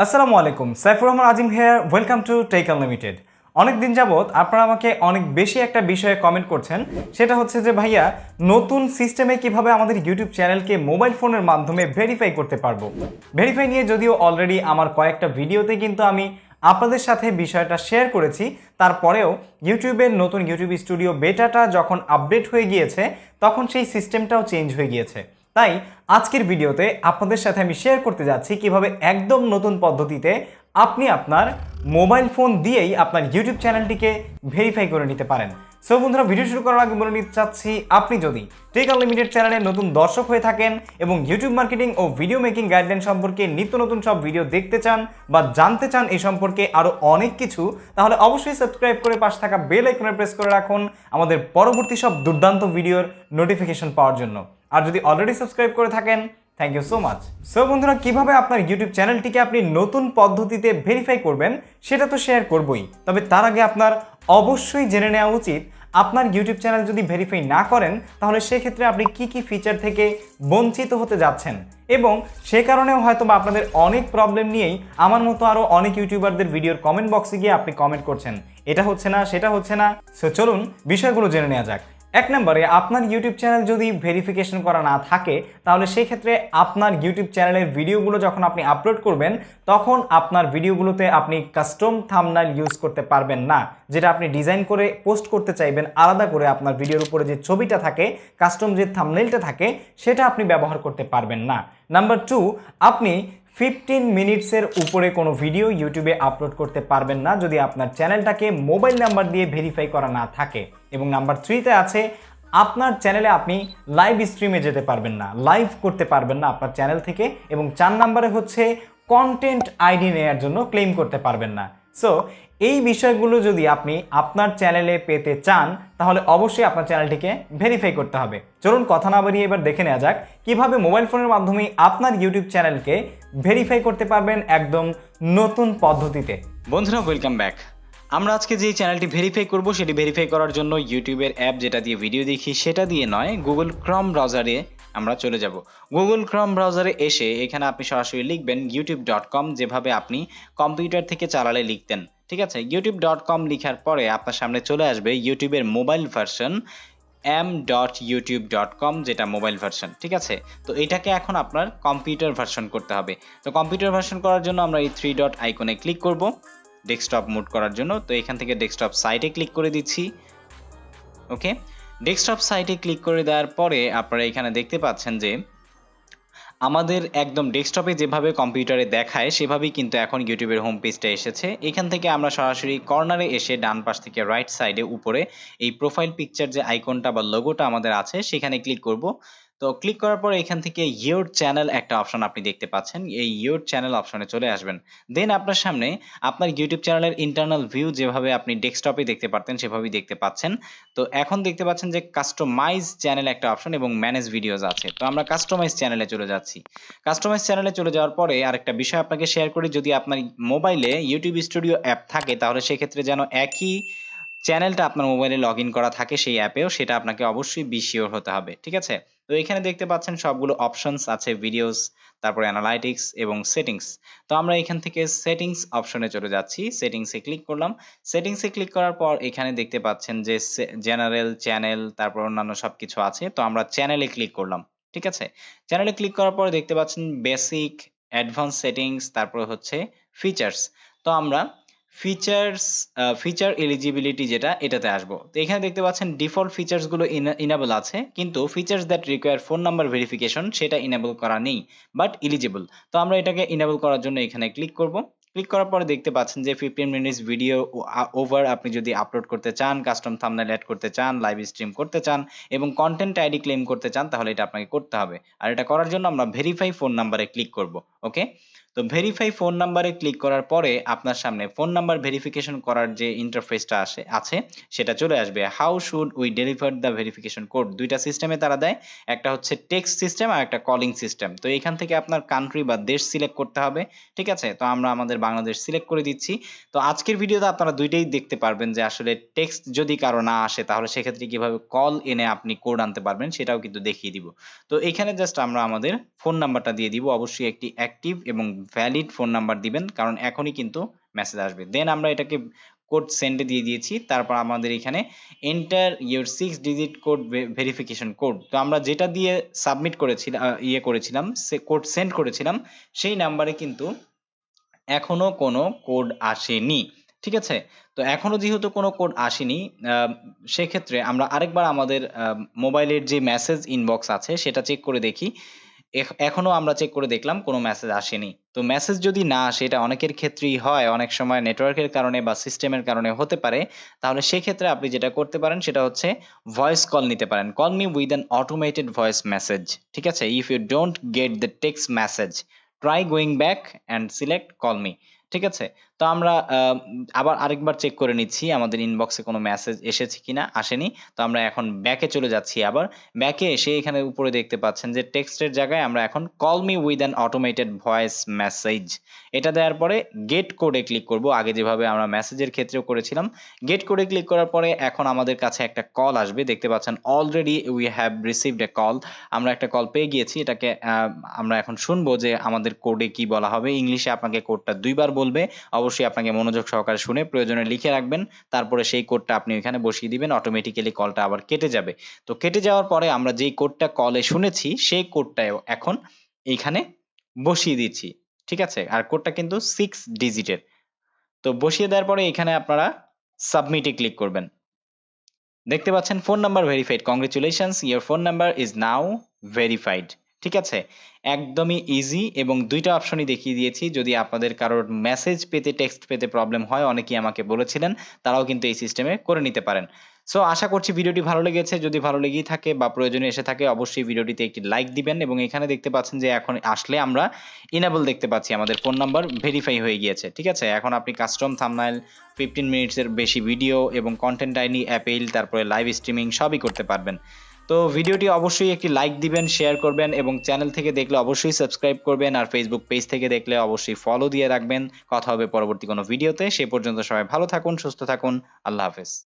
আসসালামু আলাইকুম, Saifur Rahman Azim here. Welcome to Tech Unlimited. অনেক দিন যাবত আপনারা আমাকে অনেক বেশি একটা বিষয়ে কমেন্ট করছেন, সেটা হচ্ছে যে ভাইয়া নতুন সিস্টেমে কিভাবে আমাদের ইউটিউব চ্যানেলকে মোবাইল ফোনের মাধ্যমে ভেরিফাই করতে পারবো। ভেরিফাই নিয়ে যদিও অলরেডি আমার কয়েকটা ভিডিওতে কিন্তু আমি আপনাদের সাথে বিষয়টা শেয়ার করেছি, তারপরেও ইউটিউবের নতুন ইউটিউব স্টুডিও বেটাটা যখন আপডেট হয়ে গিয়েছে তখন সেই সিস্টেমটাও চেঞ্জ হয়ে গিয়েছে। তাই আজকের ভিডিওতে আপনাদের সাথে আমি শেয়ার করতে যাচ্ছি কিভাবে একদম নতুন পদ্ধতিতে আপনি আপনার মোবাইল ফোন দিয়েই আপনার ইউটিউব চ্যানেলটিকে ভেরিফাই করে নিতে পারেন। সো বন্ধুরা, ভিডিও শুরু করার আগে বলে নিতে চাচ্ছি, আপনি যদি টেক আনলিমিটেড চ্যানেলের নতুন দর্শক হয়ে থাকেন এবং ইউটিউব মার্কেটিং ও ভিডিও মেকিং গাইডলাইন সম্পর্কে নিত্য নতুন সব ভিডিও দেখতে চান বা জানতে চান এই সম্পর্কে আরও অনেক কিছু, তাহলে অবশ্যই সাবস্ক্রাইব করে পাশে থাকা বেল আইকনে প্রেস করে রাখুন আমাদের পরবর্তী সব দুর্দান্ত ভিডিওর নোটিফিকেশন পাওয়ার জন্য। আর যদি অলরেডি সাবস্ক্রাইব করে থাকেন, thank you so much. So বন্ধুরা, কিভাবে আপনার ইউটিউব চ্যানেলটিকে আপনি নতুন পদ্ধতিতে ভেরিফাই করবেন সেটা তো শেয়ার করবই, তবে তার আগে আপনার অবশ্যই জেনে নেওয়া উচিত আপনার ইউটিউব চ্যানেল যদি ভেরিফাই না করেন তাহলে সেক্ষেত্রে আপনি কি কি ফিচার থেকে বঞ্চিত হতে যাচ্ছেন, এবং সে কারণেও হয়তো বা আপনাদের অনেক প্রবলেম নিয়েই আমার মতো আরও অনেক ইউটিউবারদের ভিডিওর কমেন্ট বক্সে গিয়ে আপনি কমেন্ট করছেন এটা হচ্ছে না সেটা হচ্ছে না। সো চলুন বিষয়গুলো জেনে নেওয়া যাক। এক নম্বরে, আপনার ইউটিউব চ্যানেল যদি ভেরিফিকেশন করা না থাকে তাহলে সেই ক্ষেত্রে আপনার ইউটিউব চ্যানেলের ভিডিওগুলো যখন আপনি আপলোড করবেন তখন আপনার ভিডিওগুলোতে আপনি কাস্টম থাম্বনেল ইউজ করতে পারবেন না, যেটা আপনি ডিজাইন করে পোস্ট করতে চাইবেন আলাদা করে। আপনার ভিডিওর উপরে যে ছবিটা থাকে, কাস্টম যে থাম্বনেলটা থাকে, সেটা আপনি ব্যবহার করতে পারবেন না। নাম্বার 2, আপনি 15 মিনিটসের উপরে কোনো ভিডিও ইউটিউবে আপলোড করতে পারবেন না যদি আপনার চ্যানেলটাকে মোবাইল নাম্বার দিয়ে ভেরিফাই করা না থাকে। এবং নাম্বার 3তে আছে, আপনার চ্যানেলে আপনি লাইভ স্ট্রিমে যেতে পারবেন না, লাইভ করতে পারবেন না আপনার চ্যানেল থেকে। এবং 4 নম্বরে হচ্ছে কন্টেন্ট আইডি নেওয়ার জন্য ক্লেম করতে পারবেন না। সো এই বিষয়গুলো যদি আপনি আপনার চ্যানেলে পেতে চান তাহলে অবশ্যই আপনার চ্যানেলটিকে ভেরিফাই করতে হবে। চলুন কথা না বাড়িয়ে এবার দেখে নেওয়া যাক কিভাবে মোবাইল ফোনের মাধ্যমে আপনার ইউটিউব চ্যানেলকে ভেরিফাই করতে পারবেন একদম নতুন পদ্ধতিতে। বন্ধুরা, ওয়েলকাম ব্যাক। আমরা আজকে যে চ্যানেলটি ভেরিফাই করব সেটি ভেরিফাই করার জন্য ইউটিউবের অ্যাপ যেটা দিয়ে ভিডিও দেখি সেটা দিয়ে নয়, গুগল ক্রম ব্রাউজারে আমরা চলে যাব। গুগল ক্রম ব্রাউজারে এসে এখানে আপনি সরাসরি লিখবেন youtube.com, যেভাবে আপনি কম্পিউটার থেকে চালালে লিখতেন। ঠিক আছে, youtube.com লিখার পরে আপনার সামনে চলে আসবে ইউটিউবের মোবাইল ভার্সন m.youtube.com, যেটা মোবাইল ভার্সন। ঠিক আছে, তো এটাকে এখন আপনার কম্পিউটার ভার্সন করতে হবে। তো কম্পিউটার ভার্সন করার জন্য আমরা এই 3 ডট আইকনে ক্লিক করব ডেস্কটপ মোড করার জন্য। তো এখান থেকে ডেস্কটপ সাইটে ক্লিক করে দিচ্ছি। ওকে, ডেস্কটপ সাইটে ক্লিক করে দেওয়ার পরে আপনারা এখানে দেখতে পাচ্ছেন যে আমাদের একদম ডেস্কটপে যেভাবে কম্পিউটারে দেখায় সেভাবেই কিন্তু এখন ইউটিউবের হোম পেজটা এসেছে। এখান থেকে আমরা সরাসরি কর্নারে এসে ডান পাশ থেকে রাইট সাইডে উপরে এই প্রোফাইল পিকচার যে আইকনটা বা লোগোটা আমাদের আছে সেখানে ক্লিক করব। তো ক্লিক করার পর এখান থেকে ইয়োর চ্যানেল একটা অপশন আপনি দেখতে পাচ্ছেন, এই ইয়োর চ্যানেল অপশনে চলে আসবেন। দেন আপনার সামনে আপনার ইউটিউব চ্যানেলের ইন্টারনাল ভিউ যেভাবে আপনি ডেস্কটপে দেখতে পারতেন সেভাবেই দেখতে পাচ্ছেন। তো এখন দেখতে পাচ্ছেন যে কাস্টমাইজ চ্যানেল একটা অপশন এবং ম্যানেজ ভিডিওস আছে। তো আমরা কাস্টমাইজ চ্যানেলে চলে যাচ্ছি। কাস্টমাইজ চ্যানেলে চলে যাওয়ার পরে আরেকটা বিষয় আপনাকে শেয়ার করি, যদি আপনার মোবাইলে ইউটিউব স্টুডিও অ্যাপ থাকে তাহলে সেক্ষেত্রে যেন একই চ্যানেলটা আপনার মোবাইলে লগ ইন করা থাকে সেই অ্যাপেও, সেটা আপনাকে অবশ্যই বি শিওর হতে হবে। ঠিক আছে, তো এখানে দেখতে পাচ্ছেন সবগুলো অপশনস আছে, ভিডিওস, তারপরে অ্যানালাইটিক্স এবং সেটিংস। তো আমরা এখান থেকে সেটিংস অপশনে চলে যাচ্ছি, সেটিংসে ক্লিক করলাম। সেটিংসে ক্লিক করার পর এখানে দেখতে পাচ্ছেন যে জেনারেল, চ্যানেল, তারপর অন্যান্য সবকিছু আছে। তো আমরা চ্যানেলে ক্লিক করলাম। ঠিক আছে, চ্যানেলে ক্লিক করার পরে দেখতে পাচ্ছেন বেসিক, অ্যাডভান্স সেটিংস, তারপর হচ্ছে ফিচার্স। তো আমরা ফিচার এলিজিবিলিটি যেটা, এটাতে আসবো। তো এখানে দেখতে পাচ্ছেন ডিফল্ট ফিচার্স গুলো ইনেবল আছে, কিন্তু features that require phone number verification সেটা ইনেবল করা নেই, বাট এলিজিবল। তো আমরা এটাকে ইনেবল করার জন্য এখানে ক্লিক করব। ক্লিক করার পরে দেখতে পাচ্ছেন যে 15 মিনিটস ভিডিও ওভার আপনি যদি আপলোড করতে চান, কাস্টম থাম্বনেল অ্যাড করতে চান, লাইভ স্ট্রিম করতে চান এবং কন্টেন্ট আইডি ক্লেম করতে চান, তাহলে এটা আপনাকে করতে হবে। আর এটা করার জন্য আমরা ভেরিফাই ফোন নাম্বারে ক্লিক করব। ওকে, তো ভেরিফাই ফোন নাম্বারে ক্লিক করার পরে আপনার সামনে ফোন নাম্বার ভেরিফিকেশন করার যে ইন্টারফেসটা আছে সেটা চলে আসবে। How should we deliver the verification code, দুইটা সিস্টেমে তারা দেয়, একটা হচ্ছে টেক্সট সিস্টেম আর একটা কলিং সিস্টেম। তো এখান থেকে আপনার কান্ট্রি বা দেশ সিলেক্ট করতে হবে। ঠিক আছে, তো আমরা আমাদের বাংলাদেশ সিলেক্ট করে দিচ্ছি। তো আজকের ভিডিওতে আপনারা দুইটাই দেখতে পারবেন যে আসলে টেক্সট যদি কারো না আসে তাহলে সেক্ষেত্রে কিভাবে কল এনে আপনি কোড আনতে পারবেন সেটাও কিন্তু দেখিয়ে দিব। তো এখানে জাস্ট আমরা আমাদের ফোন নাম্বারটা দিয়ে দিব, অবশ্যই একটি অ্যাক্টিভ এবং ভ্যালিড ফোন নাম্বার দিবেন, কারণ এখনই কিন্তু মেসেজ আসবে। দেন আমরা এটাকে কোড সেন্ডে দিয়ে দিয়েছি। তারপর আমাদের এখানে enter your 6 digit code verification code. তো আমরা যেটা দিয়ে সাবমিট করেছিলাম, করেছিলাম, সে কোড সেন্ড করেছিলাম, সেই নাম্বারে কিন্তু এখনো কোনো কোড আসেনি। ঠিক আছে? তো এখনো যেহেতু কোনো কোড আসেনি, সেক্ষেত্রে আমরা আরেকবার আমাদের মোবাইলের যে মেসেজ ইনবক্স আছে সেটা চেক করে দেখি। এখনো আমরা চেক করে দেখলাম কোনো মেসেজ আসেনি। তো মেসেজ যদি না আসে, এটা অনেকের ক্ষেত্রেই হয়, অনেক সময় নেটওয়ার্কের কারণে বা সিস্টেমের কারণে হতে পারে। তাহলে সেক্ষেত্রে আপনি যেটা করতে পারেন সেটা হচ্ছে ভয়েস কল নিতে পারেন। Call me with an automated voice message. ঠিক আছে? If you don't get the text message, try going back and select call me. ঠিক আছে? তো আমরা আবার আরেকবার চেক করে নিচ্ছি আমাদের ইনবক্সে কোনো মেসেজ এসেছে কিনা, আসেনি। তো আমরা এখন ব্যাকে চলে যাচ্ছি আবার। ব্যাকে এসে এখানে উপরে দেখতে পাচ্ছেন যে টেক্সটের জায়গায় আমরা এখন call me with an automated voice message, এটা দেওয়ার পরে গেট কোডে ক্লিক করব, আগে যেভাবে আমরা মেসেজের ক্ষেত্রেও করেছিলাম। গেট কোডে ক্লিক করার পরে এখন আমাদের কাছে একটা কল আসবে, দেখতে পাচ্ছেন already we have received a call. আমরা একটা কল পেয়ে গিয়েছি। এটাকে আমরা এখন শুনবো যে আমাদের কোডে কি বলা হবে। ইংলিশে আপনাকে কোডটা 2 বার বলবে, অবশ্যই আপনাকে মনোযোগ সহকারে শুনে প্রয়োজনে লিখে রাখবেন। তারপরে সেই কোডটা আপনি এখানে বসিয়ে দিবেন, অটোমেটিক্যালি কলটা আবার কেটে যাবে। তো কেটে যাওয়ার পরে আমরা যেই কোডটা কলে শুনেছি সেই কোডটাও এখন এইখানে বসিয়ে দিচ্ছি। ঠিক আছে? আর কোডটা কিন্তু 6 ডিজিটের। তো বসিয়ে দেওয়ার পরে এখানে আপনারা সাবমিটে ক্লিক করবেন। দেখতে পাচ্ছেন phone number verified, congratulations, your phone number is now verified. ঠিক আছে? একদমই ইজি, এবং দুইটা অপশনই দেখিয়ে দিয়েছি। যদি আপনাদের কারোর মেসেজ পেতে, টেক্সট পেতে প্রবলেম হয়, অনেকেই আমাকে বলেছিলেন, তারাও কিন্তু এই সিস্টেমে করে নিতে পারেন। সো আশা করছি ভিডিওটি ভালো লেগেছে। যদি ভালো লেগেই থাকে বা প্রয়োজনে এসে থাকে, অবশ্যই ভিডিওটিতে একটি লাইক দিবেন, এবং এখানে দেখতে পাচ্ছেন যে এখন আসলে আমরা ইনেবল দেখতে পাচ্ছি, আমাদের ফোন নাম্বার ভেরিফাই হয়ে গিয়েছে। ঠিক আছে? এখন আপনি কাস্টম থাম্বনেইল, 15 মিনিটসের বেশি ভিডিও এবং কন্টেন্ট আইডি, অ্যাপেইল, তারপরে লাইভ স্ট্রিমিং সবই করতে পারবেন। তো ভিডিওটি অবশ্যই একটি লাইক দিবেন, শেয়ার করবেন, এবং চ্যানেল থেকে দেখলে অবশ্যই সাবস্ক্রাইব করবেন, আর ফেসবুক পেজ থেকে দেখলে অবশ্যই ফলো দিয়ে রাখবেন। কথা হবে পরবর্তী কোনো ভিডিওতে। সে পর্যন্ত সবাই ভালো থাকুন, সুস্থ থাকুন। আল্লাহ হাফেজ।